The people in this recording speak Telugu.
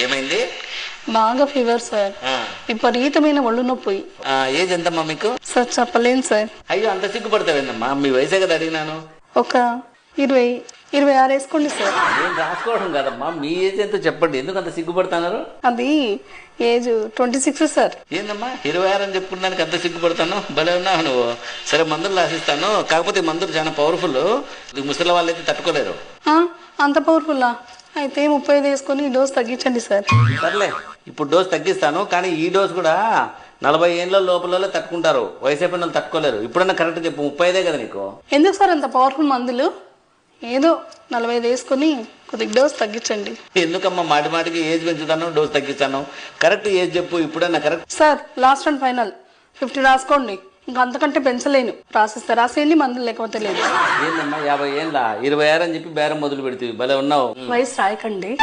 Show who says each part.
Speaker 1: ఏమైంది?
Speaker 2: బాగా ఫీవర్ సార్, విపరీతమైన ఒళ్ళు నొప్పి.
Speaker 1: ఏజ్ ఎంతమ్మా మీకు?
Speaker 2: సార్ చెప్పలేను సార్.
Speaker 1: అయ్యో అంత సిగ్గుపడతావేందమ్మా, మీ వయసే కదా అడిగినాను.
Speaker 2: ఒక 26 వేసుకోండి సార్.
Speaker 1: నేను రాసుకోవడం కదమ్మా, మీ ఏజ్ ఎంతో చెప్పండి, ఎందుకు అంత సిగ్గుపడుతున్నారు?
Speaker 2: అది ఏజ్ 26 సార్.
Speaker 1: ఏందమ్మా 26 అని చెప్పుకున్నానికి అంత సిగ్గుపడతాను? భలే ఉన్నావు నువ్వు. సరే మందులు రాసిస్తాను, కాకపోతే మందులు చాలా పవర్ఫుల్, ముసలి వాళ్ళు అయితే తట్టుకోలేరు.
Speaker 2: అంత పవర్ఫుల్లా? అయితే 35 వేసుకొని డోస్ తగ్గించండి సార్.
Speaker 1: సర్లే, ఇప్పుడు డోస్ తగ్గిస్తాను, కానీ ఈ డోస్ కూడా 40 ఏళ్ళ లోపల తట్టుకుంటారు, వయసు అయిపోయిన వాళ్ళు తట్టుకోలేరు. ఇప్పుడన్నా కరెక్ట్ చెప్పు, 35 కదా నీకు?
Speaker 2: ఎందుకు సార్ అంత పవర్ఫుల్ మందులు? ఏదో 45 వేసుకొని కొద్దిగా డోస్ తగ్గించండి.
Speaker 1: ఎందుకమ్మా మాటి మాటికి ఏజ్ పెంచుతాను, డోస్ తగ్గిస్తాను? కరెక్ట్ ఏజ్ చెప్పు ఇప్పుడన్నా. Correct
Speaker 2: sir, last and final 50 రాసుకోండి, ఇంకా అంతకంటే పెంచలేను. రాసిస్తే రాసేయండి, మందులు లేకపోతే లేదు.
Speaker 1: ఏందమ్మా 50 ఏళ్ళ 26 అని చెప్పి బేరం మొదలు పెడుతుంది, భలే ఉన్నావు.
Speaker 2: వయసు రాయకండి.